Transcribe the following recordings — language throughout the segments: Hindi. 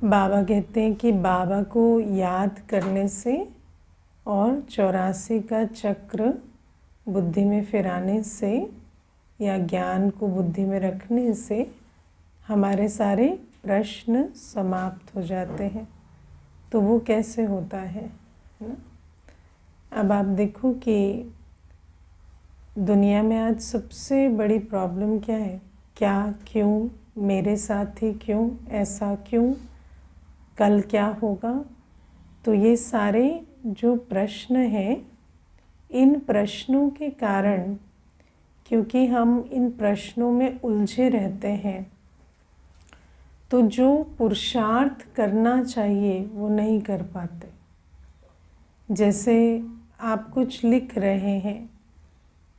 बाबा कहते हैं कि बाबा को याद करने से और 84 का चक्र बुद्धि में फिराने से या ज्ञान को बुद्धि में रखने से हमारे सारे प्रश्न समाप्त हो जाते हैं। तो वो कैसे होता है ना? अब आप देखो कि दुनिया में आज सबसे बड़ी प्रॉब्लम क्या है? क्या, क्यों, मेरे साथ ही क्यों, ऐसा क्यों, कल क्या होगा? तो ये सारे जो प्रश्न हैं, इन प्रश्नों के कारण, क्योंकि हम इन प्रश्नों में उलझे रहते हैं, तो जो पुरुषार्थ करना चाहिए वो नहीं कर पाते। जैसे आप कुछ लिख रहे हैं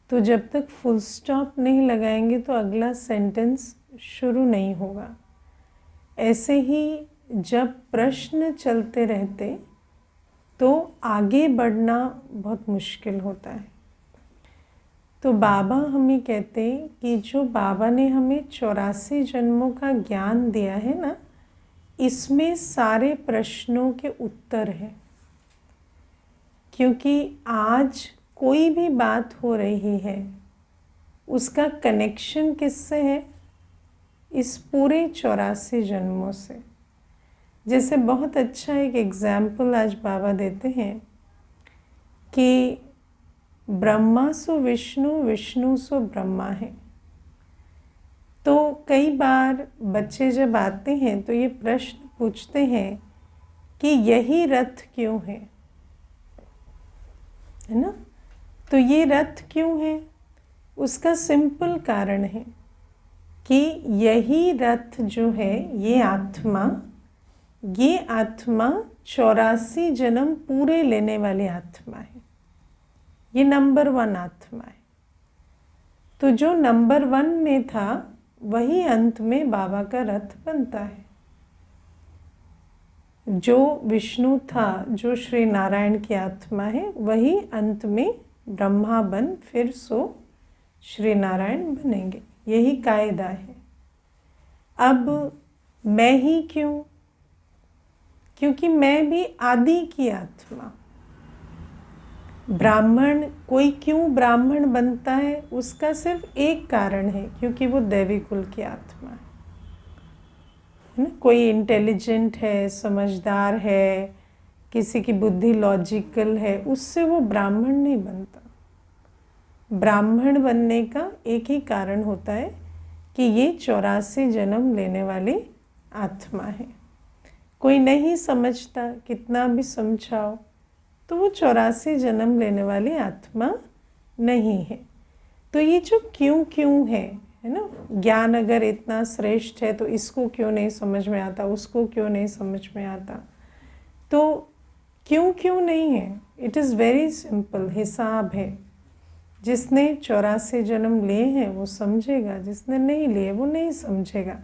तो जब तक फुल स्टॉप नहीं लगाएंगे तो अगला सेंटेंस शुरू नहीं होगा। ऐसे ही जब प्रश्न चलते रहते तो आगे बढ़ना बहुत मुश्किल होता है। तो बाबा हमें कहते हैं कि जो बाबा ने हमें 84 जन्मों का ज्ञान दिया है ना, इसमें सारे प्रश्नों के उत्तर हैं। क्योंकि आज कोई भी बात हो रही है उसका कनेक्शन किससे है? इस पूरे 84 जन्मों से। जैसे बहुत अच्छा एक एग्जाम्पल आज बाबा देते हैं कि ब्रह्मा सो विष्णु, विष्णु सो ब्रह्मा है। तो कई बार बच्चे जब आते हैं तो ये प्रश्न पूछते हैं कि यही रथ क्यों है ना? तो ये रथ क्यों है? उसका सिंपल कारण है कि यही रथ जो है, ये आत्मा 84 जन्म पूरे लेने वाली आत्मा है। ये नंबर 1 आत्मा है। तो जो नंबर 1 में था वही अंत में बाबा का रथ बनता है। जो विष्णु था, जो श्री नारायण की आत्मा है, वही अंत में ब्रह्मा बन फिर सो श्री नारायण बनेंगे। यही कायदा है। अब मैं ही क्यों? क्योंकि मैं भी आदि की आत्मा। ब्राह्मण, कोई क्यों ब्राह्मण बनता है? उसका सिर्फ एक कारण है, क्योंकि वो दैवी कुल की आत्मा है ना? कोई इंटेलिजेंट है, समझदार है, किसी की बुद्धि लॉजिकल है, उससे वो ब्राह्मण नहीं बनता। ब्राह्मण बनने का एक ही कारण होता है कि ये 84 जन्म लेने वाली आत्मा है। कोई नहीं समझता, कितना भी समझाओ, तो वो 84 जन्म लेने वाली आत्मा नहीं है। तो ये जो क्यों है ना? ज्ञान अगर इतना श्रेष्ठ है तो इसको क्यों नहीं समझ में आता, उसको क्यों नहीं समझ में आता? तो क्यों नहीं है? इट इज़ वेरी सिंपल, हिसाब है। जिसने 84 जन्म लिए हैं वो समझेगा, जिसने नहीं लिए वो नहीं समझेगा।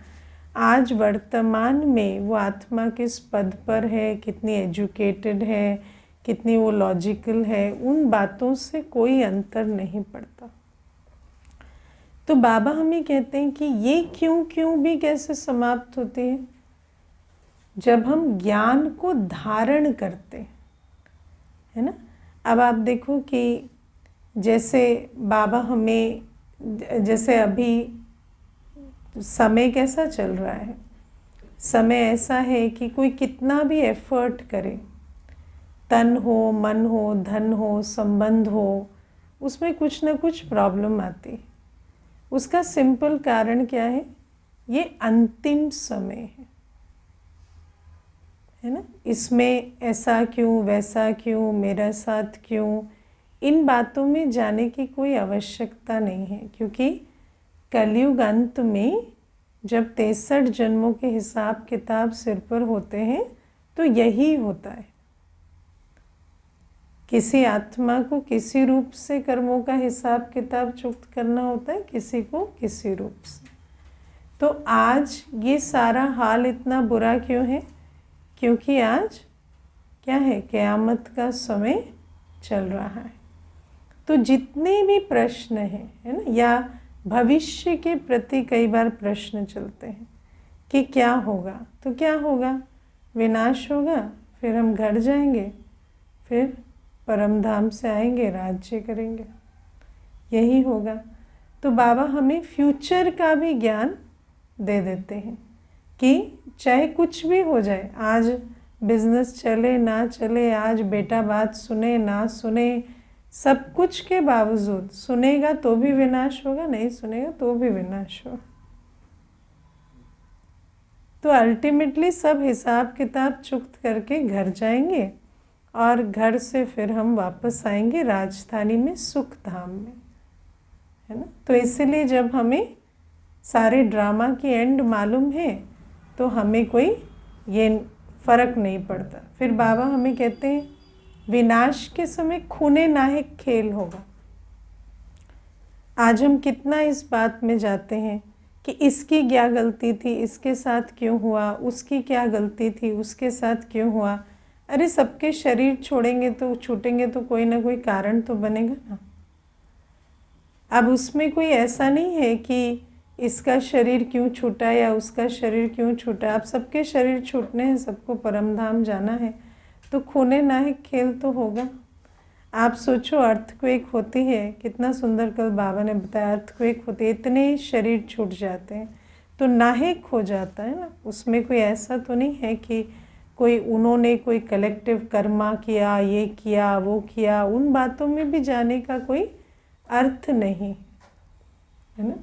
आज वर्तमान में वो आत्मा किस पद पर है, कितनी एजुकेटेड है, कितनी वो लॉजिकल है, उन बातों से कोई अंतर नहीं पड़ता। तो बाबा हमें कहते हैं कि ये क्यों भी कैसे समाप्त होते हैं? जब हम ज्ञान को धारण करते है ना। अब आप देखो कि जैसे बाबा हमें, जैसे अभी समय कैसा चल रहा है, समय ऐसा है कि कोई कितना भी एफर्ट करे, तन हो, मन हो, धन हो, संबंध हो, उसमें कुछ ना कुछ प्रॉब्लम आती है। उसका सिंपल कारण क्या है? ये अंतिम समय है ना। इसमें ऐसा क्यों, वैसा क्यों, मेरा साथ क्यों, इन बातों में जाने की कोई आवश्यकता नहीं है। क्योंकि कलयुग अंत में जब 63 जन्मों के हिसाब किताब सिर पर होते हैं तो यही होता है। किसी आत्मा को किसी रूप से कर्मों का हिसाब किताब चुक्त करना होता है, किसी को किसी रूप से। तो आज ये सारा हाल इतना बुरा क्यों है? क्योंकि आज क्या है? क़यामत का समय चल रहा है। तो जितने भी प्रश्न हैं, है ना, या भविष्य के प्रति कई बार प्रश्न चलते हैं कि क्या होगा, तो क्या होगा? विनाश होगा, फिर हम घर जाएंगे, फिर परम धाम से आएंगे, राज्य करेंगे, यही होगा। तो बाबा हमें फ्यूचर का भी ज्ञान दे देते हैं कि चाहे कुछ भी हो जाए, आज बिजनेस चले ना चले, आज बेटा बात सुने ना सुने, सब कुछ के बावजूद, सुनेगा तो भी विनाश होगा, नहीं सुनेगा तो भी विनाश होगा। तो अल्टीमेटली सब हिसाब किताब चुक्त करके घर जाएंगे और घर से फिर हम वापस आएंगे राजधानी में, सुख धाम में, है ना। तो इसीलिए जब हमें सारे ड्रामा की एंड मालूम है तो हमें कोई ये फर्क नहीं पड़ता। फिर बाबा हमें कहते हैं विनाश के समय खूने नाहक खेल होगा। आज हम कितना इस बात में जाते हैं कि इसकी क्या गलती थी, इसके साथ क्यों हुआ, उसकी क्या गलती थी, उसके साथ क्यों हुआ। अरे सबके शरीर छोड़ेंगे तो छूटेंगे तो कोई ना कोई कारण तो बनेगा ना। अब उसमें कोई ऐसा नहीं है कि इसका शरीर क्यों छूटा या उसका शरीर क्यों छूटा। अब सबके शरीर छूटने हैं, सबको परमधाम जाना है, तो खूने नाहक खेल तो होगा। आप सोचो अर्थक्वेक होती है, कितना सुंदर कल बाबा ने बताया, अर्थक्वेक होती है, इतने ही शरीर छूट जाते हैं तो नाहक हो जाता है ना। उसमें कोई ऐसा तो नहीं है कि कोई उन्होंने कोई कलेक्टिव कर्मा किया, ये किया वो किया, उन बातों में भी जाने का कोई अर्थ नहीं, है ना।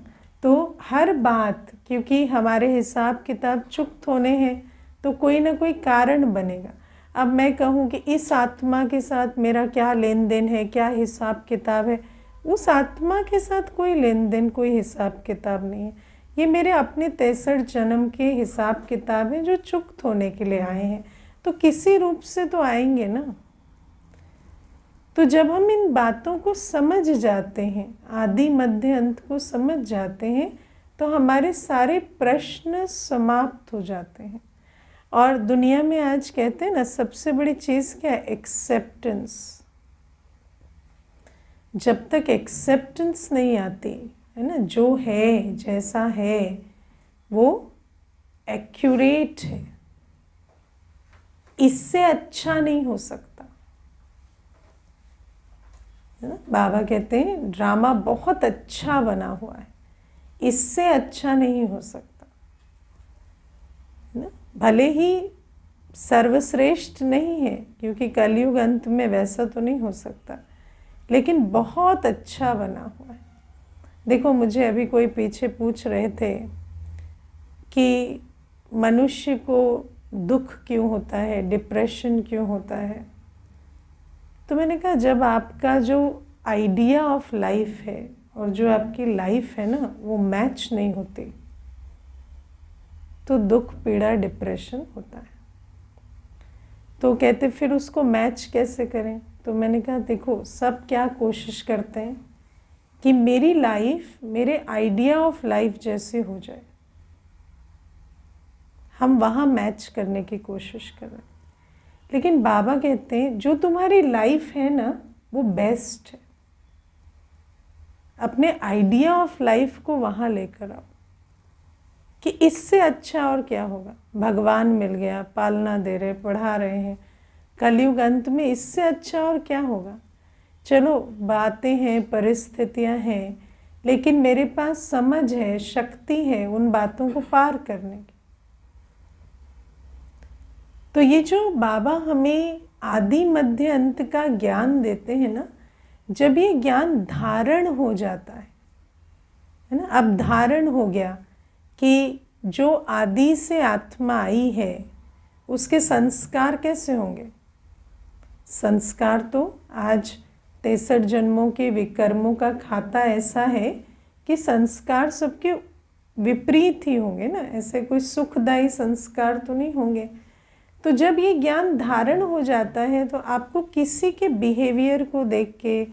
तो हर बात, क्योंकि हमारे हिसाब किताब चुक्त होने हैं तो कोई ना कोई कारण बनेगा। अब मैं कहूँ कि इस आत्मा के साथ मेरा क्या लेन देन है, क्या हिसाब किताब है, उस आत्मा के साथ कोई लेन देन कोई हिसाब किताब नहीं है। ये मेरे अपने 63 जन्म के हिसाब किताब हैं जो चुक्त होने के लिए आए हैं, तो किसी रूप से तो आएंगे ना। तो जब हम इन बातों को समझ जाते हैं, आदि मध्य अंत को समझ जाते हैं, तो हमारे सारे प्रश्न समाप्त हो जाते हैं। और दुनिया में आज कहते हैं ना सबसे बड़ी चीज़ क्या है, एक्सेप्टेंस। जब तक एक्सेप्टेंस नहीं आती है ना, जो है जैसा है वो एक्यूरेट है, इससे अच्छा नहीं हो सकता, है ना। बाबा कहते हैं ड्रामा बहुत अच्छा बना हुआ है, इससे अच्छा नहीं हो सकता, है ना। भले ही सर्वश्रेष्ठ नहीं है, क्योंकि कलयुग अंत में वैसा तो नहीं हो सकता, लेकिन बहुत अच्छा बना हुआ है। देखो मुझे अभी कोई पीछे पूछ रहे थे कि मनुष्य को दुख क्यों होता है, डिप्रेशन क्यों होता है। तो मैंने कहा जब आपका जो आइडिया ऑफ लाइफ है और जो आपकी लाइफ है ना वो मैच नहीं होती, तो दुख पीड़ा डिप्रेशन होता है। तो कहते फिर उसको मैच कैसे करें। तो मैंने कहा देखो सब क्या कोशिश करते हैं कि मेरी लाइफ मेरे आइडिया ऑफ लाइफ जैसे हो जाए, हम वहाँ मैच करने की कोशिश कर रहे हैं। लेकिन बाबा कहते हैं जो तुम्हारी लाइफ है ना वो बेस्ट है, अपने आइडिया ऑफ लाइफ को वहाँ लेकर आओ कि इससे अच्छा और क्या होगा। भगवान मिल गया, पालना दे रहे, पढ़ा रहे हैं, कलयुग अंत में इससे अच्छा और क्या होगा। चलो बातें हैं, परिस्थितियां हैं, लेकिन मेरे पास समझ है, शक्ति है उन बातों को पार करने की। तो ये जो बाबा हमें आदि मध्य अंत का ज्ञान देते हैं ना, जब ये ज्ञान धारण हो जाता है ना, अब धारण हो गया कि जो आदि से आत्मा आई है उसके संस्कार कैसे होंगे। संस्कार तो आज 63 जन्मों के विकर्मों का खाता ऐसा है कि संस्कार सबके विपरीत ही होंगे ना, ऐसे कोई सुखदायी संस्कार तो नहीं होंगे। तो जब ये ज्ञान धारण हो जाता है तो आपको किसी के बिहेवियर को देख के,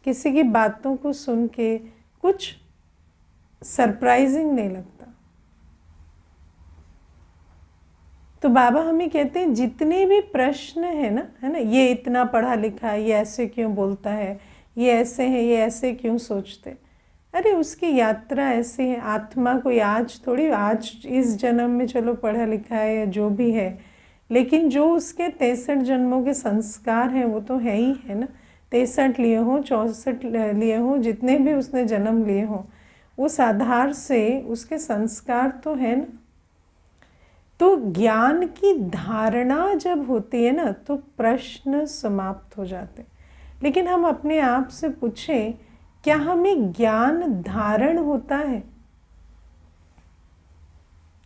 किसी की बातों को सुन के कुछ सरप्राइजिंग नहीं लगता। तो बाबा हमें कहते हैं जितने भी प्रश्न है ना, ये इतना पढ़ा लिखा है, ये ऐसे क्यों बोलता है, ये ऐसे है, ये ऐसे क्यों सोचते। अरे उसकी यात्रा ऐसी है, आत्मा कोई आज थोड़ी, आज इस जन्म में चलो पढ़ा लिखा है या जो भी है, लेकिन जो उसके 63 जन्मों के संस्कार हैं वो तो है ही है ना। 63 लिए हों, 64 लिए हों, जितने भी उसने जन्म लिए हों, उस आधार से उसके संस्कार तो है ना। तो ज्ञान की धारणा जब होती है ना तो प्रश्न समाप्त हो जाते। लेकिन हम अपने आप से पूछें, क्या हमें ज्ञान धारण होता है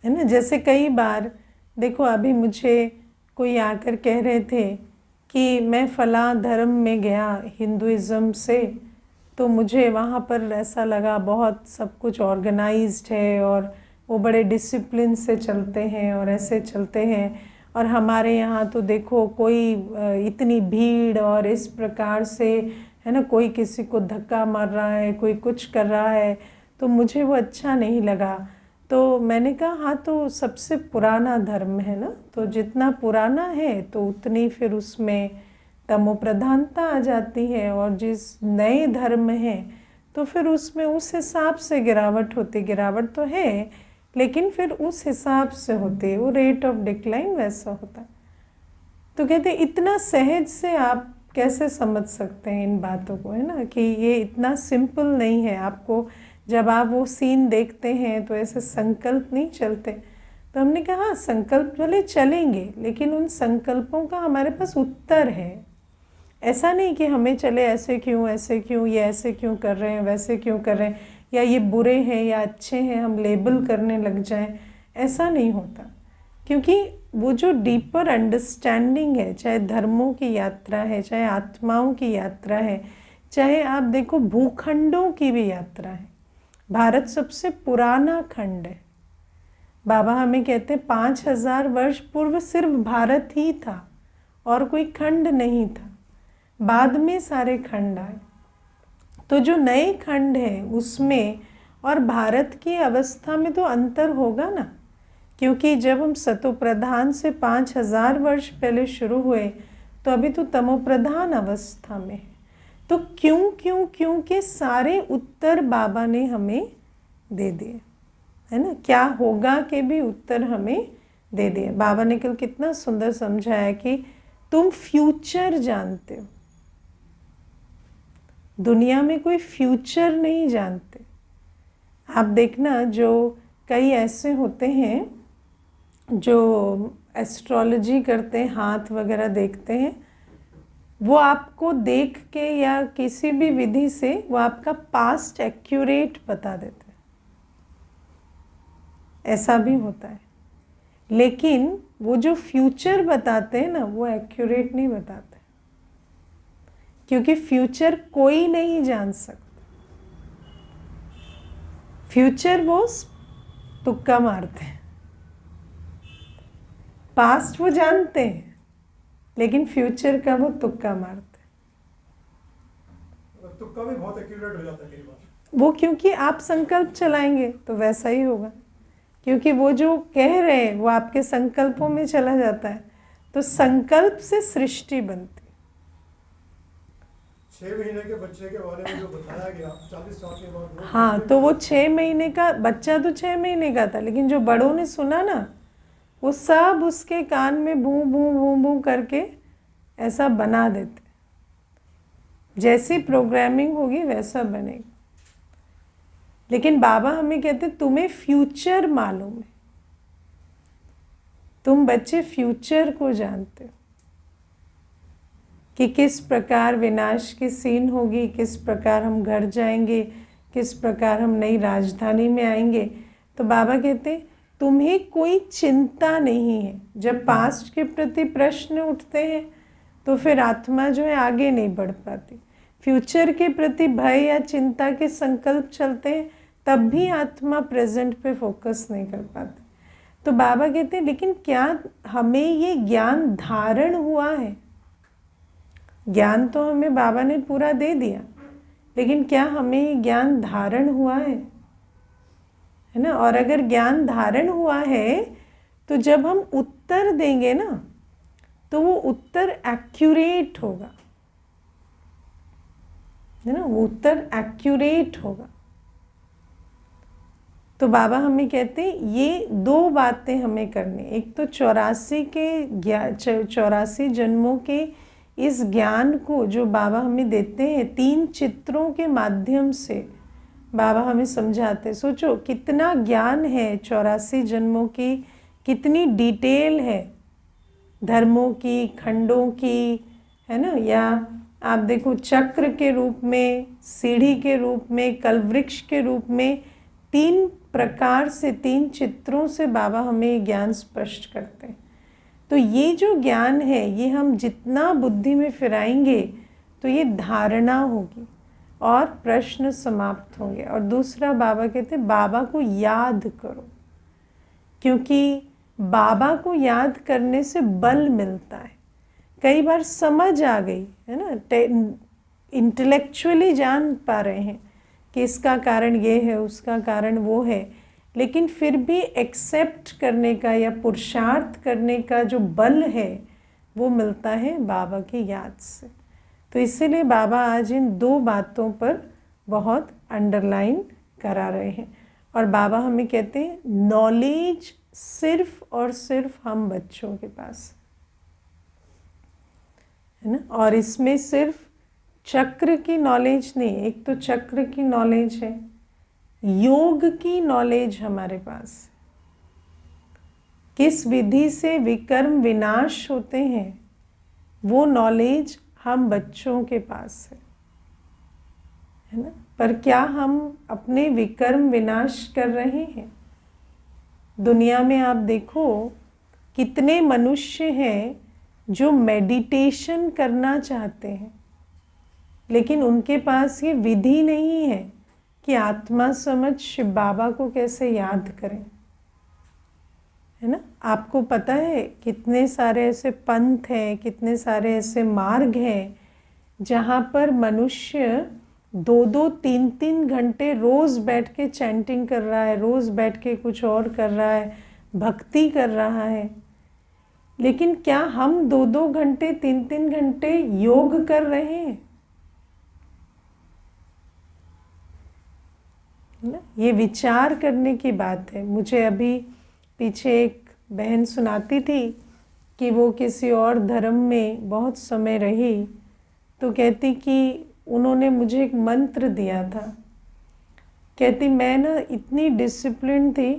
ना। जैसे कई बार देखो, अभी मुझे कोई आकर कह रहे थे कि मैं फलां धर्म में गया हिंदुइज़्म से, तो मुझे वहाँ पर ऐसा लगा बहुत सब कुछ ऑर्गेनाइज्ड है और वो बड़े डिसिप्लिन से चलते हैं और ऐसे चलते हैं, और हमारे यहाँ तो देखो कोई इतनी भीड़ और इस प्रकार से है ना, कोई किसी को धक्का मार रहा है, कोई कुछ कर रहा है, तो मुझे वो अच्छा नहीं लगा। तो मैंने कहा हाँ, तो सबसे पुराना धर्म है ना, तो जितना पुराना है तो उतनी फिर उसमें तमो प्रधानता आ जाती है, और जिस नए धर्म है तो फिर उसमें उस हिसाब से गिरावट होती। गिरावट तो है लेकिन फिर उस हिसाब से होती है, वो रेट ऑफ डिक्लाइन वैसा होता है। तो कहते इतना सहज से आप कैसे समझ सकते हैं इन बातों को, है ना, कि ये इतना सिंपल नहीं है। आपको जब आप वो सीन देखते हैं तो ऐसे संकल्प नहीं चलते। तो हमने कहा हाँ, संकल्प भले चलेंगे, लेकिन उन संकल्पों का हमारे पास उत्तर है। ऐसा नहीं कि हमें चले ऐसे क्यों, ये ऐसे क्यों कर रहे हैं, वैसे क्यों कर रहे हैं, या ये बुरे हैं या अच्छे हैं, हम लेबल करने लग जाएं। ऐसा नहीं होता, क्योंकि वो जो डीपर अंडरस्टैंडिंग है, चाहे धर्मों की यात्रा है, चाहे आत्माओं की यात्रा है, चाहे आप देखो भूखंडों की भी यात्रा है। भारत सबसे पुराना खंड है। बाबा हमें कहते हैं 5000 वर्ष पूर्व सिर्फ भारत ही था और कोई खंड नहीं था। बाद में सारे खंड आए। तो जो नए खंड है उसमें और भारत की अवस्था में तो अंतर होगा ना, क्योंकि जब हम सतोप्रधान से 5000 वर्ष पहले शुरू हुए तो अभी तो तमोप्रधान अवस्था में है। तो क्यों के सारे उत्तर बाबा ने हमें दे दिए, है ना। क्या होगा के भी उत्तर हमें दे दिए। बाबा ने कल कितना सुंदर समझाया कि तुम फ्यूचर जानते हो, दुनिया में कोई फ्यूचर नहीं जानते। आप देखना, जो कई ऐसे होते हैं जो एस्ट्रोलॉजी करते हैं, हाथ वगैरह देखते हैं, वो आपको देख के या किसी भी विधि से वो आपका पास्ट एक्यूरेट बता देते हैं। ऐसा भी होता है, लेकिन वो जो फ्यूचर बताते हैं ना, वो एक्यूरेट नहीं बताते, क्योंकि फ्यूचर कोई नहीं जान सकता। फ्यूचर वो तुक्का मारते हैं, पास्ट वो जानते हैं, लेकिन फ्यूचर का वो तुक्का मारते हैं। तुक्का भी बहुत एक्यूरेट हो जाता है कई बार। वो क्योंकि आप संकल्प चलाएंगे तो वैसा ही होगा, क्योंकि वो जो कह रहे हैं वो आपके संकल्पों में चला जाता है। तो संकल्प से सृष्टि बनती। 6 महीने के बच्चे के बारे में जो बताया गया 40 साल के बाद, हाँ, तो वो 6 महीने का बच्चा तो 6 महीने का था, लेकिन जो बड़ों ने सुना ना, वो सब उसके कान में भूं भूं भूं भूं करके ऐसा बना देते। जैसी प्रोग्रामिंग होगी वैसा बनेगा। लेकिन बाबा हमें कहते तुम्हें फ्यूचर मालूम है, तुम बच्चे फ्यूचर को जानते हो कि किस प्रकार विनाश की सीन होगी, किस प्रकार हम घर जाएंगे, किस प्रकार हम नई राजधानी में आएंगे। तो बाबा कहते तुम्हें कोई चिंता नहीं है। जब पास्ट के प्रति प्रश्न उठते हैं तो फिर आत्मा जो है आगे नहीं बढ़ पाती। फ्यूचर के प्रति भय या चिंता के संकल्प चलते हैं, तब भी आत्मा प्रेजेंट पे फोकस नहीं कर पाती। तो बाबा कहते हैं लेकिन क्या हमें ये ज्ञान धारण हुआ है? ज्ञान तो हमें बाबा ने पूरा दे दिया, लेकिन क्या हमें ये ज्ञान धारण हुआ है ना। और अगर ज्ञान धारण हुआ है तो जब हम उत्तर देंगे ना, तो वो उत्तर एक्यूरेट होगा, है ना, वो उत्तर एक्यूरेट होगा। तो बाबा हमें कहते हैं ये दो बातें हमें करनी। एक तो 84 जन्मों के इस ज्ञान को जो बाबा हमें देते हैं 3 चित्रों के माध्यम से बाबा हमें समझाते हैं। सोचो कितना ज्ञान है 84 जन्मों की, कितनी डिटेल है धर्मों की, खंडों की, है ना। या आप देखो चक्र के रूप में, सीढ़ी के रूप में, कलवृक्ष के रूप में, 3 प्रकार से 3 चित्रों से बाबा हमें ज्ञान स्पष्ट करते हैं। तो ये जो ज्ञान है ये हम जितना बुद्धि में फिराएंगे तो ये धारणा होगी और प्रश्न समाप्त होंगे। और दूसरा बाबा कहते हैं बाबा को याद करो, क्योंकि बाबा को याद करने से बल मिलता है। कई बार समझ आ गई है ना, इंटेलेक्चुअली जान पा रहे हैं कि इसका कारण ये है, उसका कारण वो है, लेकिन फिर भी एक्सेप्ट करने का या पुरुषार्थ करने का जो बल है वो मिलता है बाबा की याद से। तो इसीलिए बाबा आज इन 2 बातों पर बहुत अंडरलाइन करा रहे हैं। और बाबा हमें कहते हैं नॉलेज सिर्फ और सिर्फ हम बच्चों के पास है ना। और इसमें सिर्फ चक्र की नॉलेज नहीं, एक तो चक्र की नॉलेज है, योग की नॉलेज हमारे पास, किस विधि से विकर्म विनाश होते हैं वो नॉलेज हम बच्चों के पास है ना। पर क्या हम अपने विकर्म विनाश कर रहे हैं? दुनिया में आप देखो कितने मनुष्य हैं जो मेडिटेशन करना चाहते हैं, लेकिन उनके पास ये विधि नहीं है कि आत्मा समझ शिव बाबा को कैसे याद करें, है ना। आपको पता है कितने सारे ऐसे पंथ हैं, कितने सारे ऐसे मार्ग हैं जहाँ पर मनुष्य 2-2, 3-3 घंटे रोज़ बैठ के चैंटिंग कर रहा है, रोज़ बैठ के कुछ और कर रहा है, भक्ति कर रहा है। लेकिन क्या हम 2-2 घंटे, 3-3 घंटे योग कर रहे हैं? ये विचार करने की बात है। मुझे अभी पीछे एक बहन सुनाती थी कि वो किसी और धर्म में बहुत समय रही, तो कहती कि उन्होंने मुझे एक मंत्र दिया था। कहती मैं ना इतनी डिसिप्लिन थी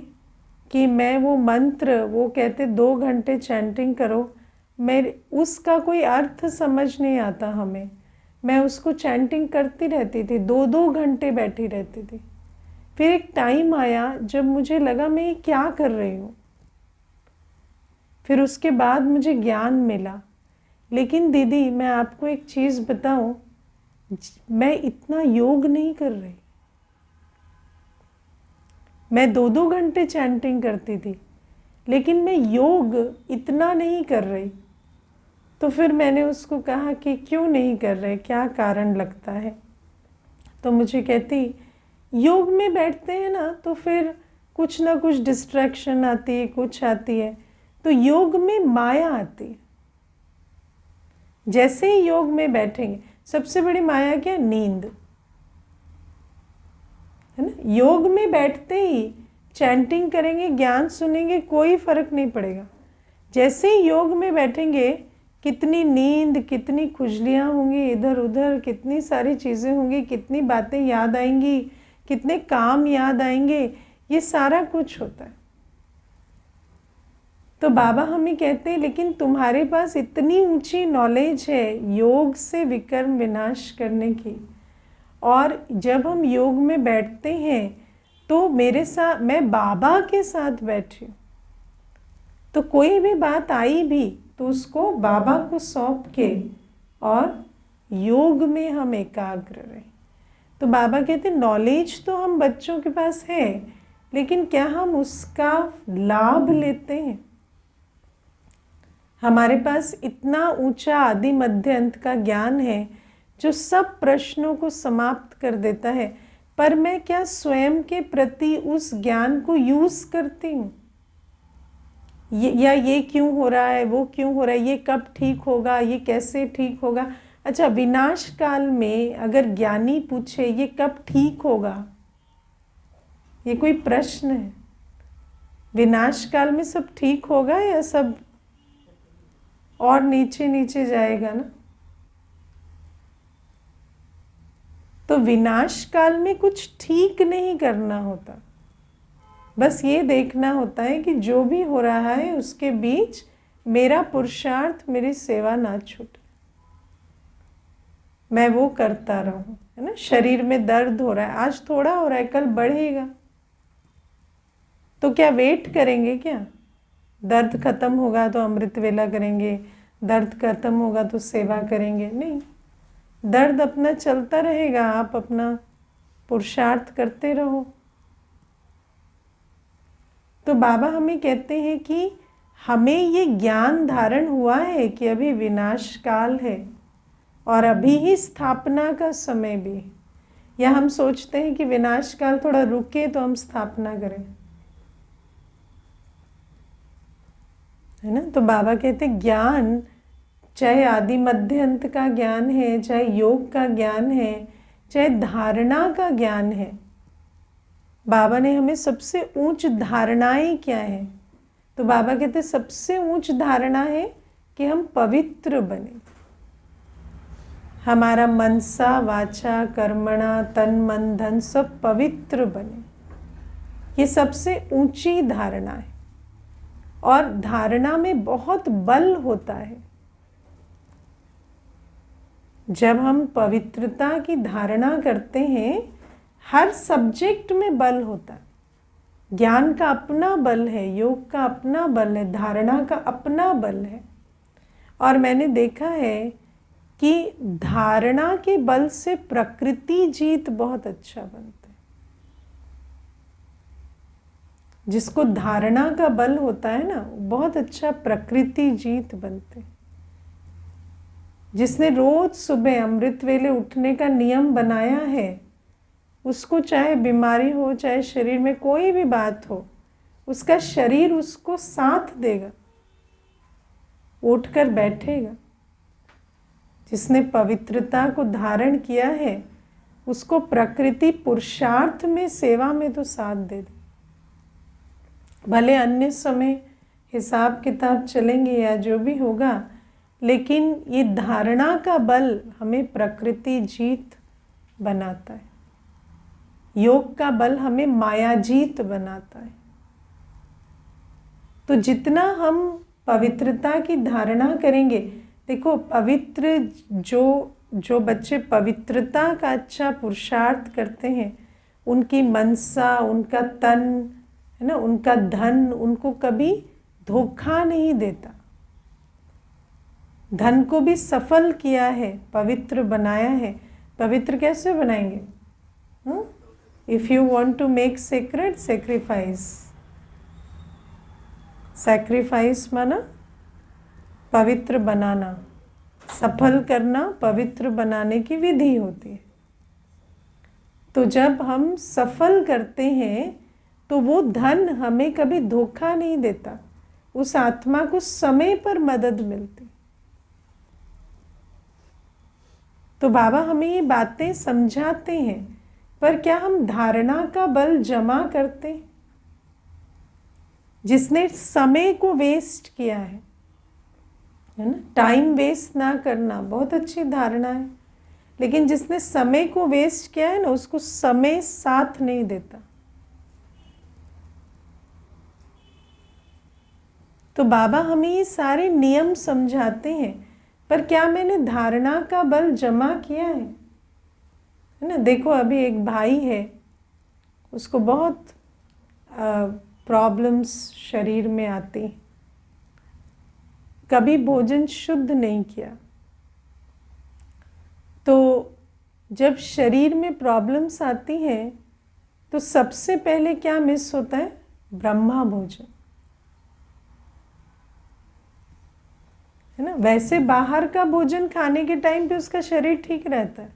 कि मैं वो मंत्र, वो कहते 2 घंटे चैंटिंग करो, मैं उसका कोई अर्थ समझ नहीं आता हमें, मैं उसको चैंटिंग करती रहती थी, 2-2 घंटे बैठी रहती थी। फिर एक टाइम आया जब मुझे लगा मैं ये क्या कर रही हूँ। फिर उसके बाद मुझे ज्ञान मिला। लेकिन दीदी मैं आपको एक चीज़ बताऊँ, मैं इतना योग नहीं कर रही। मैं 2-2 घंटे चैंटिंग करती थी, लेकिन मैं योग इतना नहीं कर रही। तो फिर मैंने उसको कहा कि क्यों नहीं कर रहे, क्या कारण लगता है? तो मुझे कहती योग में बैठते हैं ना तो फिर कुछ ना कुछ डिस्ट्रैक्शन आती है, कुछ आती है, तो योग में माया आती है। जैसे ही योग में बैठेंगे, सबसे बड़ी माया क्या? नींद, है ना। योग में बैठते ही चैंटिंग करेंगे, ज्ञान सुनेंगे, कोई फर्क नहीं पड़ेगा। जैसे ही योग में बैठेंगे कितनी नींद, कितनी खुजलियाँ होंगी इधर उधर, कितनी सारी चीज़ें होंगी, कितनी बातें याद आएंगी, कितने काम याद आएंगे, ये सारा कुछ होता है। तो बाबा हमें कहते हैं लेकिन तुम्हारे पास इतनी ऊंची नॉलेज है योग से विकर्म विनाश करने की, और जब हम योग में बैठते हैं तो मेरे साथ, मैं बाबा के साथ बैठी हूँ, तो कोई भी बात आई भी तो उसको बाबा को सौंप के और योग में हम एकाग्र रहें। तो बाबा कहते हैं नॉलेज तो हम बच्चों के पास है, लेकिन क्या हम उसका लाभ लेते हैं? हमारे पास इतना ऊंचा आदि मध्य अंत का ज्ञान है जो सब प्रश्नों को समाप्त कर देता है, पर मैं क्या स्वयं के प्रति उस ज्ञान को यूज करती हूँ? ये क्यों हो रहा है, वो क्यों हो रहा है, ये कब ठीक होगा, ये कैसे ठीक होगा? अच्छा, विनाश काल में अगर ज्ञानी पूछे ये कब ठीक होगा, ये कोई प्रश्न है? विनाश काल में सब ठीक होगा या सब और नीचे नीचे जाएगा ना? तो विनाश काल में कुछ ठीक नहीं करना होता, बस ये देखना होता है कि जो भी हो रहा है उसके बीच मेरा पुरुषार्थ, मेरी सेवा ना छूटे, मैं वो करता रहूं, है ना। शरीर में दर्द हो रहा है, आज थोड़ा हो रहा है, कल बढ़ेगा, तो क्या वेट करेंगे क्या? दर्द खत्म होगा तो अमृत वेला करेंगे, दर्द खत्म होगा तो सेवा करेंगे? नहीं, दर्द अपना चलता रहेगा, आप अपना पुरुषार्थ करते रहो। तो बाबा हमें कहते हैं कि हमें ये ज्ञान धारण हुआ है कि अभी विनाश काल है और अभी ही स्थापना का समय भी है। या हम सोचते हैं कि विनाश काल थोड़ा रुके तो हम स्थापना करें, है ना। तो बाबा कहते ज्ञान, चाहे आदि मध्य अंत का ज्ञान है, चाहे योग का ज्ञान है, चाहे धारणा का ज्ञान है, बाबा ने हमें सबसे ऊंच धारणाएं क्या है? तो बाबा कहते सबसे ऊंच धारणा है कि हम पवित्र बने, हमारा मनसा वाचा कर्मणा तन मन धन सब पवित्र बने। ये सबसे ऊंची धारणा है और धारणा में बहुत बल होता है। जब हम पवित्रता की धारणा करते हैं, हर सब्जेक्ट में बल होता है। ज्ञान का अपना बल है, योग का अपना बल है, धारणा का अपना बल है। और मैंने देखा है कि धारणा के बल से प्रकृति जीत बहुत अच्छा बनता है। जिसको धारणा का बल होता है ना, बहुत अच्छा प्रकृति जीत बनते। जिसने रोज सुबह अमृत वेले उठने का नियम बनाया है, उसको चाहे बीमारी हो, चाहे शरीर में कोई भी बात हो, उसका शरीर उसको साथ देगा, उठकर बैठेगा। जिसने पवित्रता को धारण किया है, उसको प्रकृति पुरुषार्थ में, सेवा में तो साथ दे दे। भले अन्य समय हिसाब किताब चलेंगे या जो भी होगा, लेकिन ये धारणा का बल हमें प्रकृति जीत बनाता है। योग का बल हमें मायाजीत बनाता है। तो जितना हम पवित्रता की धारणा करेंगे, देखो पवित्र जो बच्चे पवित्रता का अच्छा पुरुषार्थ करते हैं, उनकी मनसा, उनका तन, है ना, उनका धन उनको कभी धोखा नहीं देता। धन को भी सफल किया है, पवित्र बनाया है। पवित्र कैसे बनाएंगे? If you want to make sacred, sacrifice. Sacrifice माना पवित्र बनाना, सफल करना पवित्र बनाने की विधि होती है। तो जब हम सफल करते हैं तो वो धन हमें कभी धोखा नहीं देता, उस आत्मा को समय पर मदद मिलती। तो बाबा हमें ये बातें समझाते हैं, पर क्या हम धारणा का बल जमा करते हैं? जिसने समय को वेस्ट किया है ना, टाइम वेस्ट ना करना बहुत अच्छी धारणा है, लेकिन जिसने समय को वेस्ट किया है ना, उसको समय साथ नहीं देता। तो बाबा हमें ये सारे नियम समझाते हैं, पर क्या मैंने धारणा का बल जमा किया है ना। देखो अभी एक भाई है, उसको बहुत प्रॉब्लम्स शरीर में आती, कभी भोजन शुद्ध नहीं किया। तो जब शरीर में प्रॉब्लम्स आती हैं तो सबसे पहले क्या मिस होता है? ब्रह्मा भोजन, है ना। वैसे बाहर का भोजन खाने के टाइम पे उसका शरीर ठीक रहता है,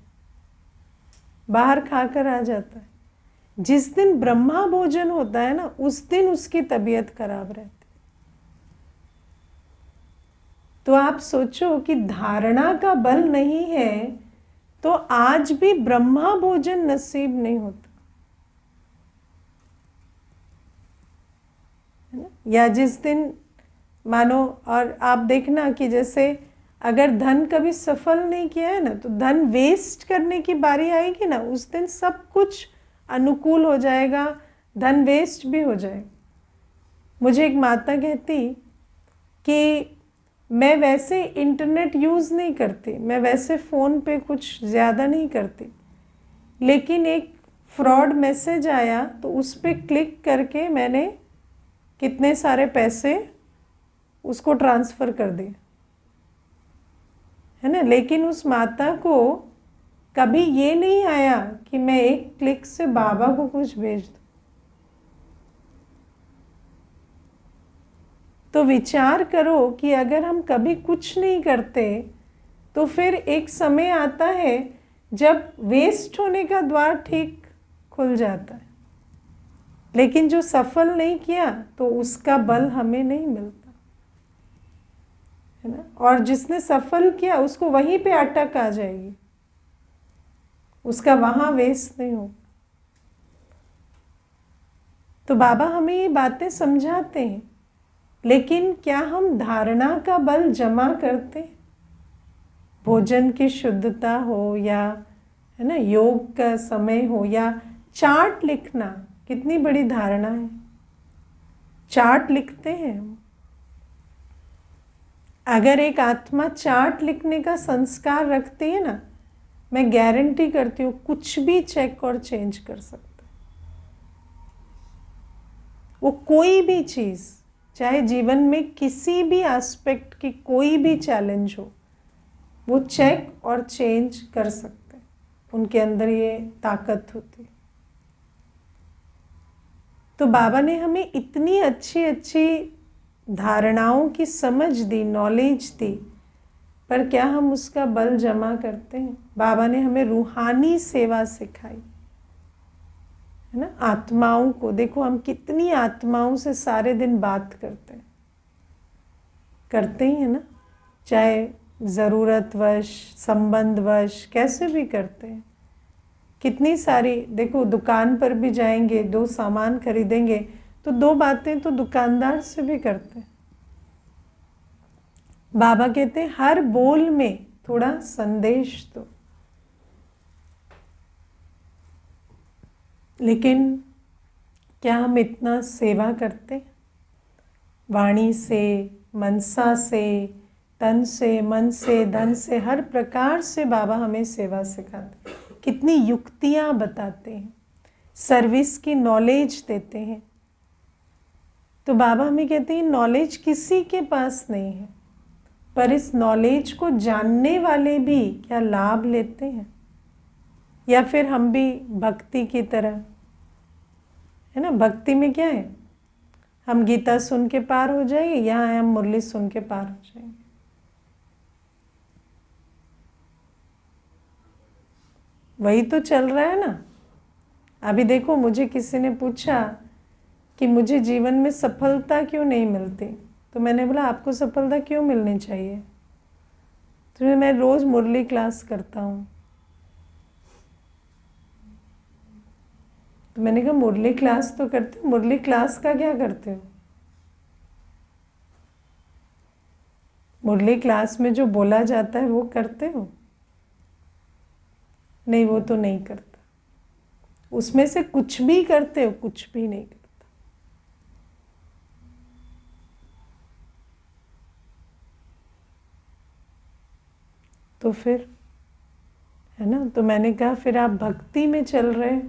बाहर खाकर आ जाता है। जिस दिन ब्रह्मा भोजन होता है ना, उस दिन उसकी तबीयत खराब रहती है। तो आप सोचो कि धारणा का बल नहीं है तो आज भी ब्रह्मा भोजन नसीब नहीं होता। या जिस दिन मानो, और आप देखना कि जैसे अगर धन कभी सफल नहीं किया है ना, तो धन वेस्ट करने की बारी आएगी ना, उस दिन सब कुछ अनुकूल हो जाएगा, धन वेस्ट भी हो जाएगा। मुझे एक माता कहती कि मैं वैसे इंटरनेट यूज़ नहीं करती, मैं वैसे फ़ोन पे कुछ ज़्यादा नहीं करती, लेकिन एक फ्रॉड मैसेज आया तो उस पर क्लिक करके मैंने कितने सारे पैसे उसको ट्रांसफ़र कर दिए, है ना। लेकिन उस माता को कभी ये नहीं आया कि मैं एक क्लिक से बाबा को कुछ भेज दूँ। तो विचार करो कि अगर हम कभी कुछ नहीं करते तो फिर एक समय आता है जब वेस्ट होने का द्वार ठीक खुल जाता है, लेकिन जो सफल नहीं किया तो उसका बल हमें नहीं मिलता, है ना। और जिसने सफल किया उसको वहीं पे अटक आ जाएगी, उसका वहाँ वेस्ट नहीं होगा। तो बाबा हमें ये बातें समझाते हैं, लेकिन क्या हम धारणा का बल जमा करते? भोजन की शुद्धता हो, या है ना योग का समय हो, या चार्ट लिखना, कितनी बड़ी धारणा है। चार्ट लिखते हैं हम। अगर एक आत्मा चार्ट लिखने का संस्कार रखती है ना, मैं गारंटी करती हूँ कुछ भी चेक और चेंज कर सकता है। वो कोई भी चीज़, चाहे जीवन में किसी भी एस्पेक्ट की कोई भी चैलेंज हो, वो चेक और चेंज कर सकते हैं। उनके अंदर ये ताकत होती है। तो बाबा ने हमें इतनी अच्छी अच्छी धारणाओं की समझ दी, नॉलेज दी, पर क्या हम उसका बल जमा करते हैं? बाबा ने हमें रूहानी सेवा सिखाई, है ना। आत्माओं को देखो, हम कितनी आत्माओं से सारे दिन बात करते ही है ना, चाहे ज़रूरतवश, संबंधवश, कैसे भी करते हैं। कितनी सारी, देखो दुकान पर भी जाएंगे, 2 सामान खरीदेंगे तो 2 बातें तो दुकानदार से भी करते हैं। बाबा कहते हैं हर बोल में थोड़ा संदेश दो। लेकिन क्या हम इतना सेवा करते? वाणी से, मनसा से, तन से, मन से, धन से, हर प्रकार से बाबा हमें सेवा सिखाते हैं। कितनी युक्तियाँ बताते हैं, सर्विस की नॉलेज देते हैं। तो बाबा हमें कहते हैं नॉलेज किसी के पास नहीं है, पर इस नॉलेज को जानने वाले भी क्या लाभ लेते हैं? या फिर हम भी भक्ति की तरह, है ना, भक्ति में क्या है, हम गीता सुन के पार हो जाएंगे, यहाँ हम मुरली सुन के पार हो जाएंगे। वही तो चल रहा है ना। अभी देखो, मुझे किसी ने पूछा कि मुझे जीवन में सफलता क्यों नहीं मिलती, तो मैंने बोला आपको सफलता क्यों मिलनी चाहिए? तो मैं रोज़ मुरली क्लास करता हूँ। तो मैंने कहा मुरली क्लास तो करते हो, मुरली क्लास का क्या करते हो? मुरली क्लास में जो बोला जाता है वो करते हो? नहीं, वो तो नहीं करता। उसमें से कुछ भी करते हो? कुछ भी नहीं करता। तो फिर, है ना, तो मैंने कहा फिर आप भक्ति में चल रहे हैं?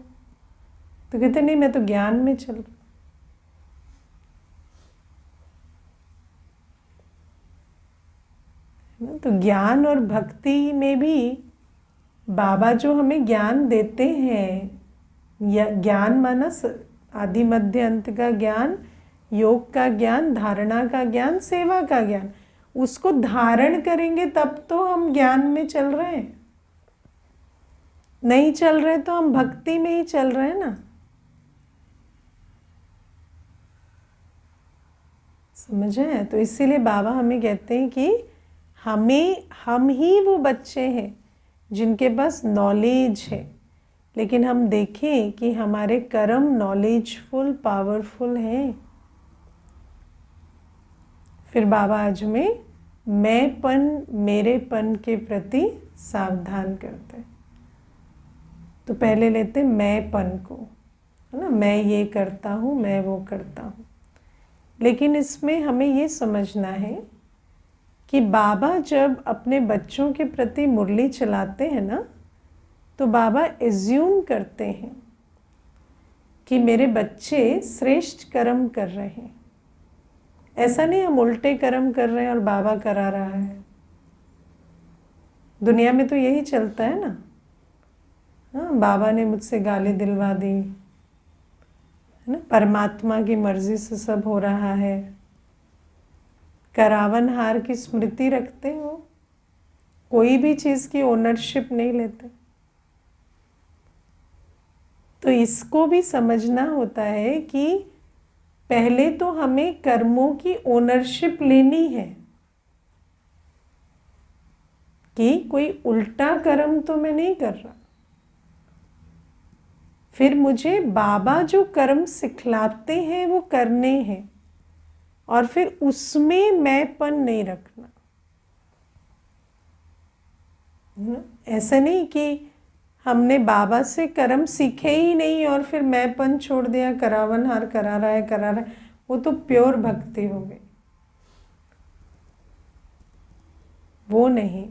तो कहते नहीं, मैं तो ज्ञान में चल रहा। तो ज्ञान और भक्ति में भी बाबा जो हमें ज्ञान देते हैं, या ज्ञान माना आदि मध्य अंत का ज्ञान, योग का ज्ञान, धारणा का ज्ञान, सेवा का ज्ञान, उसको धारण करेंगे तब तो हम ज्ञान में चल रहे हैं। नहीं चल रहे तो हम भक्ति में ही चल रहे हैं ना। समझ है? तो इसीलिए बाबा हमें कहते हैं कि हम ही वो बच्चे हैं जिनके पास नॉलेज है, लेकिन हम देखें कि हमारे कर्म नॉलेजफुल, पावरफुल हैं। फिर बाबा आज में मैंपन, मेरेपन के प्रति सावधान करते हैं। तो पहले लेते मैंपन को, है ना, मैं ये करता हूँ, मैं वो करता हूँ। लेकिन इसमें हमें ये समझना है कि बाबा जब अपने बच्चों के प्रति मुरली चलाते हैं ना, तो बाबा एज्यूम करते हैं कि मेरे बच्चे श्रेष्ठ कर्म कर रहे हैं। ऐसा नहीं हम उल्टे कर्म कर रहे हैं और बाबा करा रहा है। दुनिया में तो यही चलता है ना। हाँ, बाबा ने मुझसे गाली दिलवा दी, है ना, परमात्मा की मर्जी से सब हो रहा है। करावनहार की स्मृति रखते हो, कोई भी चीज़ की ओनरशिप नहीं लेते। तो इसको भी समझना होता है कि पहले तो हमें कर्मों की ओनरशिप लेनी है कि कोई उल्टा कर्म तो मैं नहीं कर रहा। फिर मुझे बाबा जो कर्म सिखलाते हैं वो करने हैं, और फिर उसमें मैंपन नहीं रखना। ऐसा नहीं कि हमने बाबा से कर्म सीखे ही नहीं और फिर मैंपन छोड़ दिया, करावनहार करा रहा है, वो तो प्योर भक्ति हो गई। वो नहीं।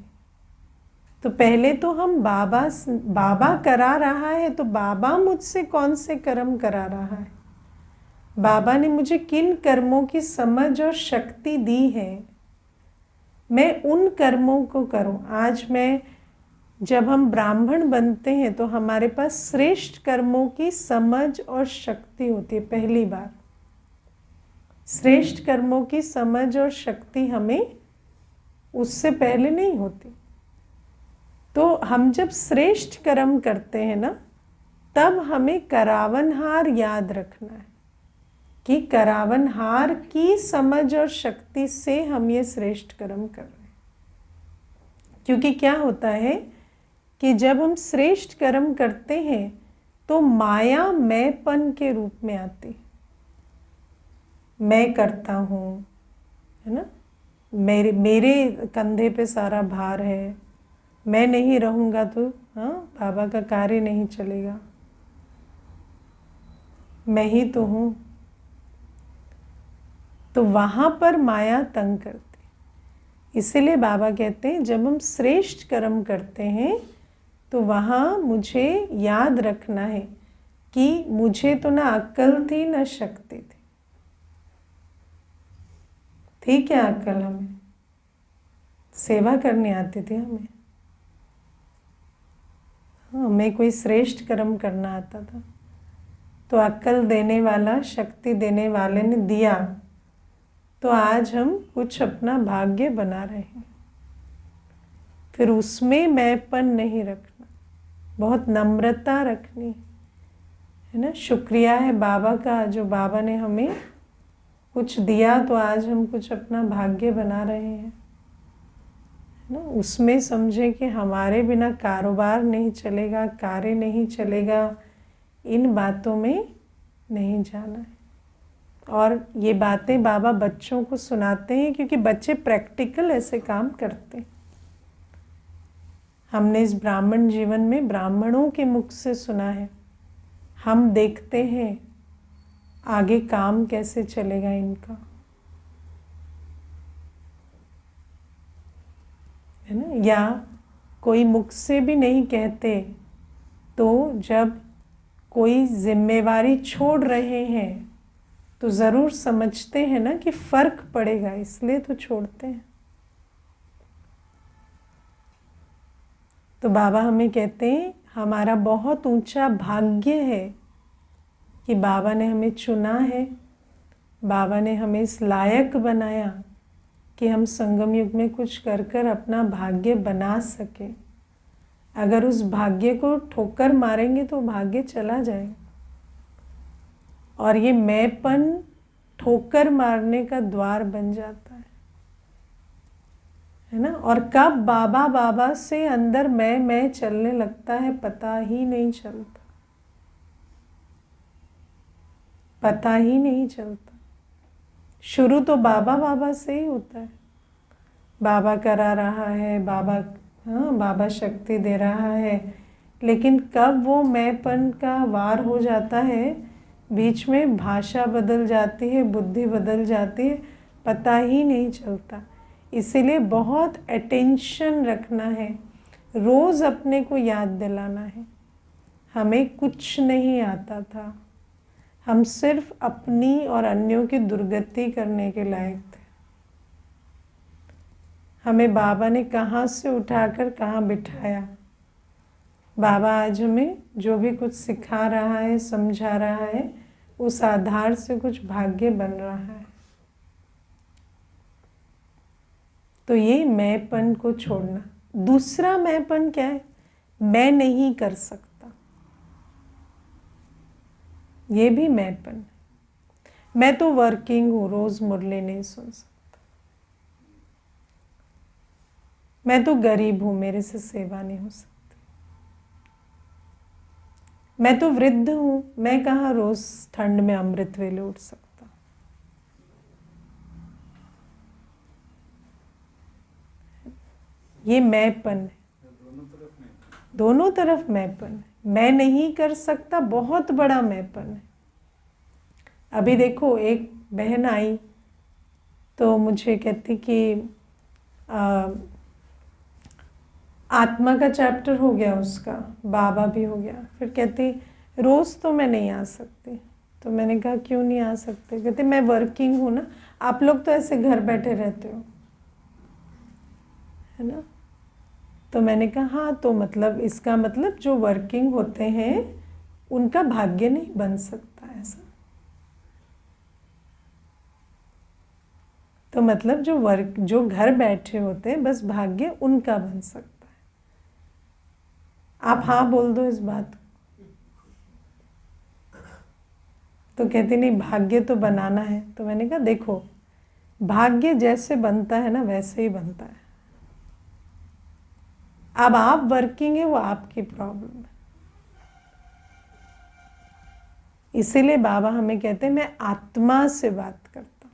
तो पहले तो हम बाबा करा रहा है तो बाबा मुझसे कौन से कर्म करा रहा है, बाबा ने मुझे किन कर्मों की समझ और शक्ति दी है, मैं उन कर्मों को करूं। आज जब हम ब्राह्मण बनते हैं तो हमारे पास श्रेष्ठ कर्मों की समझ और शक्ति होती है। पहली बार श्रेष्ठ कर्मों की समझ और शक्ति हमें उससे पहले नहीं होती। तो हम जब श्रेष्ठ कर्म करते हैं ना, तब हमें करावनहार याद रखना है कि करावनहार की समझ और शक्ति से हम ये श्रेष्ठ कर्म कर रहे हैं। क्योंकि क्या होता है कि जब हम श्रेष्ठ कर्म करते हैं तो माया मैंपन के रूप में आती। मैं करता हूँ, है ना, मेरे कंधे पे सारा भार है, मैं नहीं रहूँगा तो हाँ बाबा का कार्य नहीं चलेगा, मैं ही तो हूँ। तो वहाँ पर माया तंग करती। इसीलिए बाबा कहते हैं जब हम श्रेष्ठ कर्म करते हैं तो वहाँ मुझे याद रखना है कि मुझे तो ना अक्ल थी ना शक्ति थी क्या अक्ल, हमें सेवा करनी आती थी, हमें कोई श्रेष्ठ कर्म करना आता था। तो अक्ल देने वाला, शक्ति देने वाले ने दिया, तो आज हम कुछ अपना भाग्य बना रहे हैं। फिर उसमें मैंपन नहीं रखना, बहुत नम्रता रखनी है ना। शुक्रिया है बाबा का, जो बाबा ने हमें कुछ दिया तो आज हम कुछ अपना भाग्य बना रहे हैं, है ना। उसमें समझे कि हमारे बिना कारोबार नहीं चलेगा, कार्य नहीं चलेगा, इन बातों में नहीं जाना है। और ये बातें बाबा बच्चों को सुनाते हैं क्योंकि बच्चे प्रैक्टिकल ऐसे काम करते हैं। हमने इस ब्राह्मण जीवन में ब्राह्मणों के मुख से सुना है, हम देखते हैं आगे काम कैसे चलेगा इनका, है ना। या कोई मुख से भी नहीं कहते, तो जब कोई जिम्मेवारी छोड़ रहे हैं तो ज़रूर समझते हैं ना कि फ़र्क पड़ेगा, इसलिए तो छोड़ते हैं। तो बाबा हमें कहते हैं हमारा बहुत ऊंचा भाग्य है कि बाबा ने हमें चुना है, बाबा ने हमें इस लायक बनाया कि हम संगम युग में कुछ कर कर अपना भाग्य बना सके। अगर उस भाग्य को ठोकर मारेंगे तो भाग्य चला जाएगा। और ये मैंपन ठोकर मारने का द्वार बन जाता है ना। और कब बाबा बाबा से अंदर मैं चलने लगता है पता ही नहीं चलता, पता ही नहीं चलता। शुरू तो बाबा बाबा से ही होता है, बाबा करा रहा है, बाबा, हाँ बाबा शक्ति दे रहा है, लेकिन कब वो मैंपन का वार हो जाता है, बीच में भाषा बदल जाती है, बुद्धि बदल जाती है, पता ही नहीं चलता। इसीलिए बहुत अटेंशन रखना है, रोज़ अपने को याद दिलाना है हमें कुछ नहीं आता था, हम सिर्फ अपनी और अन्यों की दुर्गति करने के लायक थे। हमें बाबा ने कहाँ से उठाकर कहाँ बिठाया। बाबा आज हमें जो भी कुछ सिखा रहा है, समझा रहा है, उस आधार से कुछ भाग्य बन रहा है। तो ये मैंपन को छोड़ना। दूसरा मैंपन क्या है? मैं नहीं कर सकता, ये भी मैंपन है। मैं तो वर्किंग हूँ, रोज मुरली नहीं सुन सकता, मैं तो गरीब हूँ, मेरे से सेवा नहीं हो सकती, मैं तो वृद्ध हूँ, मैं कहाँ रोज ठंड में अमृत वेले उठ सकता। ये मैंपन है, दोनों तरफ मैंपन है। मैं नहीं कर सकता बहुत बड़ा मैंपन है। अभी देखो, एक बहन आई तो मुझे कहती कि आत्मा का चैप्टर हो गया उसका, बाबा भी हो गया, फिर कहती रोज़ तो मैं नहीं आ सकती। तो मैंने कहा क्यों नहीं आ सकते? कहते मैं वर्किंग हूँ ना। आप लोग तो ऐसे घर बैठे रहते हो, है ना। तो मैंने कहा हाँ, तो मतलब इसका मतलब जो वर्किंग होते हैं उनका भाग्य नहीं बन सकता ऐसा। तो मतलब जो घर बैठे होते हैं बस भाग्य उनका बन सकता है। आप हाँ बोल दो इस बात। तो कहती नहीं, भाग्य तो बनाना है। तो मैंने कहा देखो, भाग्य जैसे बनता है ना वैसे ही बनता है। अब आप वर्किंग है वो आपकी प्रॉब्लम है। इसीलिए बाबा हमें कहते हैं मैं आत्मा से बात करता हूं,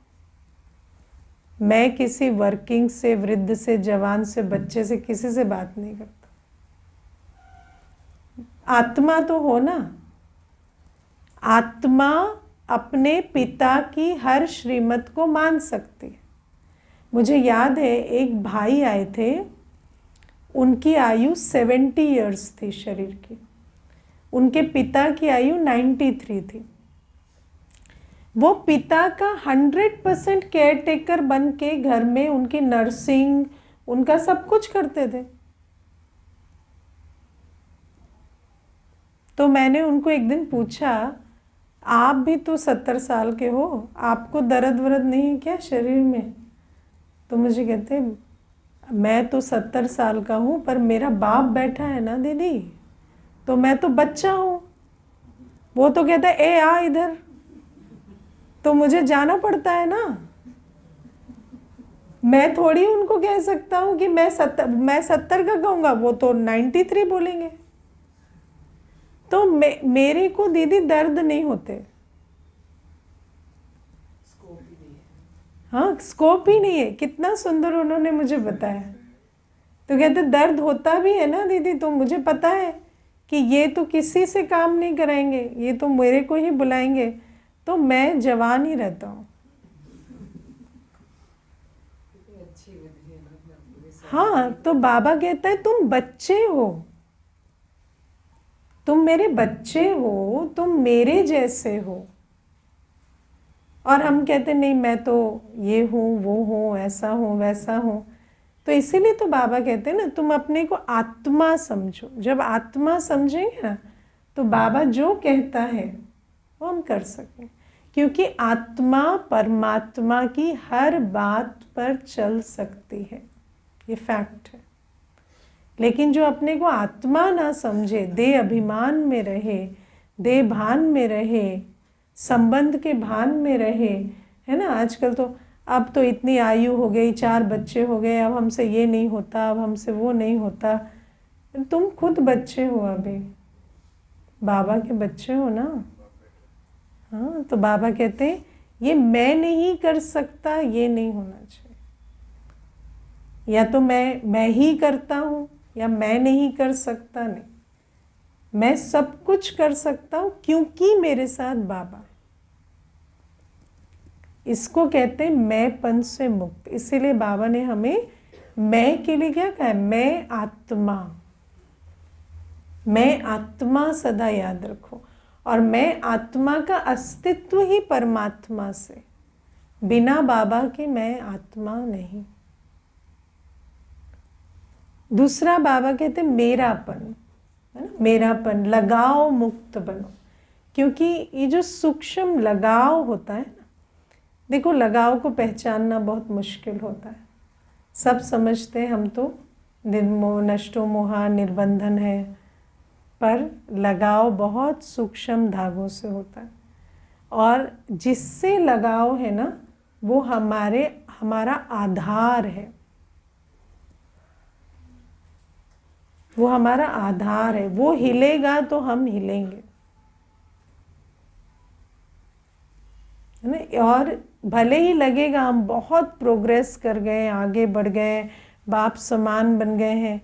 मैं किसी वर्किंग से, वृद्ध से, जवान से, बच्चे से, किसी से बात नहीं करता। आत्मा तो हो ना। आत्मा अपने पिता की हर श्रीमत को मान सकती है। मुझे याद है एक भाई आए थे, उनकी आयु 70 इयर्स थी शरीर की, उनके पिता की आयु 93 थी। वो पिता का 100% केयर टेकर बन के घर में उनकी नर्सिंग, उनका सब कुछ करते थे। तो मैंने उनको एक दिन पूछा, आप भी तो 70 साल के हो, आपको दर्द वरद नहीं है क्या शरीर में? तो मुझे कहते मैं तो 70 साल का हूँ, पर मेरा बाप बैठा है ना दीदी, तो मैं तो बच्चा हूँ। वो तो कहता है ए आ इधर, तो मुझे जाना पड़ता है ना। मैं थोड़ी उनको कह सकता हूँ कि मैं 70 का कहूँगा, वो तो 93 बोलेंगे। तो मेरे को दीदी दर्द नहीं होते। हाँ, स्कोप ही नहीं है। कितना सुंदर उन्होंने मुझे बताया। तो कहते दर्द होता भी है ना दीदी, तो मुझे पता है कि ये तो किसी से काम नहीं कराएंगे, ये तो मेरे को ही बुलाएंगे, तो मैं जवान ही रहता हूँ। हाँ, तो बाबा कहता है तुम बच्चे हो, तुम मेरे बच्चे हो, तुम मेरे जैसे हो। और हम कहते नहीं मैं तो ये हूँ, वो हूँ, ऐसा हूँ, वैसा हूँ। तो इसीलिए तो बाबा कहते हैं ना, तुम अपने को आत्मा समझो। जब आत्मा समझेंगे ना, तो बाबा जो कहता है वो हम कर सकें, क्योंकि आत्मा परमात्मा की हर बात पर चल सकती है, ये फैक्ट है। लेकिन जो अपने को आत्मा ना समझे, देह अभिमान में रहे, देह भान में रहे, संबंध के भान में रहे, है ना। आजकल तो अब तो इतनी आयु हो गई, 4 बच्चे हो गए, अब हमसे ये नहीं होता, अब हमसे वो नहीं होता। तुम खुद बच्चे हो, अभी बाबा के बच्चे हो ना। हाँ, तो बाबा कहते हैं ये मैं नहीं कर सकता, ये नहीं होना चाहिए। या तो मैं ही करता हूँ या मैं नहीं कर सकता, नहीं, मैं सब कुछ कर सकता हूँ क्योंकि मेरे साथ बाबा है। इसको कहते हैं मैंपन से मुक्त। इसीलिए बाबा ने हमें मैं के लिए क्या कहा है? मैं आत्मा, मैं आत्मा सदा याद रखो। और मैं आत्मा का अस्तित्व ही परमात्मा से, बिना बाबा के मैं आत्मा नहीं। दूसरा बाबा कहते मेरापन, है ना, मेरापन, लगाव मुक्त बनो। क्योंकि ये जो सूक्ष्म लगाव होता है ना, देखो लगाव को पहचानना बहुत मुश्किल होता है। सब समझते हैं हम तो निर्मोह नष्टो मोहा निर्बंधन है, पर लगाव बहुत सूक्ष्म धागों से होता है। और जिससे लगाव है ना, वो हमारा आधार है, वो हमारा आधार है। वो हिलेगा तो हम हिलेंगे, है ना। और भले ही लगेगा हम बहुत प्रोग्रेस कर गए, आगे बढ़ गए, बाप समान बन गए हैं,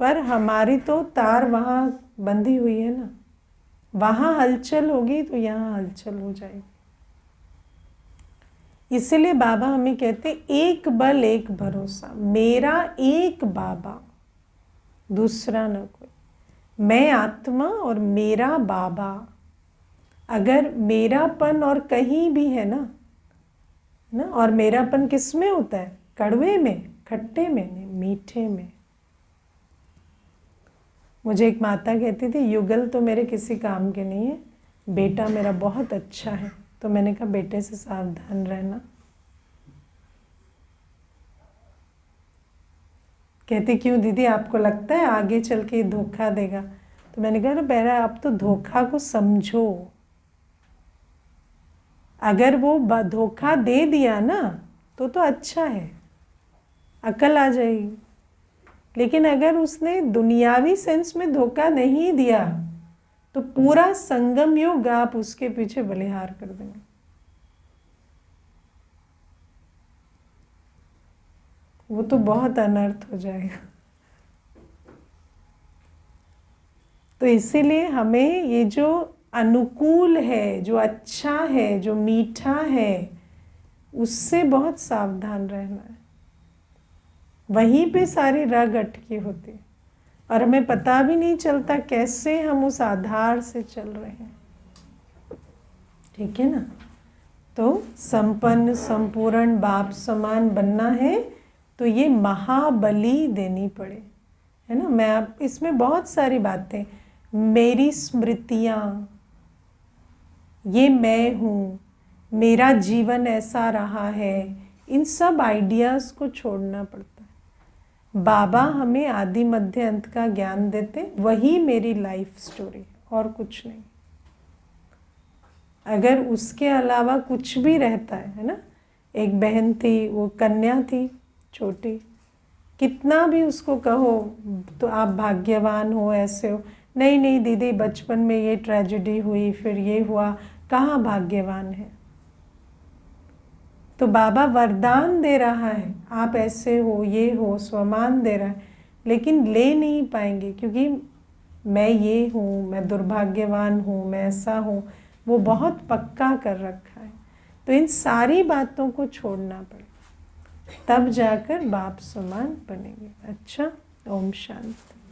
पर हमारी तो तार वहाँ बंधी हुई है ना। वहाँ हलचल होगी तो यहाँ हलचल हो जाएगी। इसलिए बाबा हमें कहते एक बल एक भरोसा, मेरा एक बाबा, दूसरा न कोई। मैं आत्मा और मेरा बाबा। अगर मेरापन और कहीं भी है ना, और मेरापन किस में होता है? कड़वे में, खट्टे में नहीं, मीठे में। मुझे एक माता कहती थी, युगल तो मेरे किसी काम के नहीं है, बेटा मेरा बहुत अच्छा है। तो मैंने कहा बेटे से सावधान रहना। कहती क्यों दीदी, आपको लगता है आगे चल के धोखा देगा? तो मैंने कहा बेटा आप तो धोखा को समझो। अगर वो धोखा दे दिया ना तो अच्छा है, अकल आ जाएगी। लेकिन अगर उसने दुनियावी सेंस में धोखा नहीं दिया तो पूरा संगम युग आप उसके पीछे बलिहार कर देंगे। वो तो बहुत अनर्थ हो जाएगा। तो इसीलिए हमें ये जो अनुकूल है, जो अच्छा है, जो मीठा है, उससे बहुत सावधान रहना है। वहीं पे सारी रग अटकी होती है और हमें पता भी नहीं चलता कैसे हम उस आधार से चल रहे हैं। ठीक है ना। तो संपन्न संपूर्ण बाप समान बनना है तो ये महाबली देनी पड़े, है ना। मैं अब इसमें बहुत सारी बातें, मेरी स्मृतियाँ, ये मैं हूँ, मेरा जीवन ऐसा रहा है, इन सब आइडियाज़ को छोड़ना पड़ता है। बाबा हमें आदि मध्य अंत का ज्ञान देते, वही मेरी लाइफ स्टोरी, और कुछ नहीं। अगर उसके अलावा कुछ भी रहता है ना। एक बहन थी, वो कन्या थी छोटी, कितना भी उसको कहो तो आप भाग्यवान हो, ऐसे हो, नहीं नहीं दीदी बचपन में ये ट्रेजेडी हुई, फिर ये हुआ, कहाँ भाग्यवान है। तो बाबा वरदान दे रहा है, आप ऐसे हो, ये हो, स्वमान दे रहा है, लेकिन ले नहीं पाएंगे क्योंकि मैं ये हूँ, मैं दुर्भाग्यवान हूँ, मैं ऐसा हूँ, वो बहुत पक्का कर रखा है। तो इन सारी बातों को छोड़ना पड़ेगा, तब जाकर बाप समान बनेंगे। अच्छा, ओम शांति।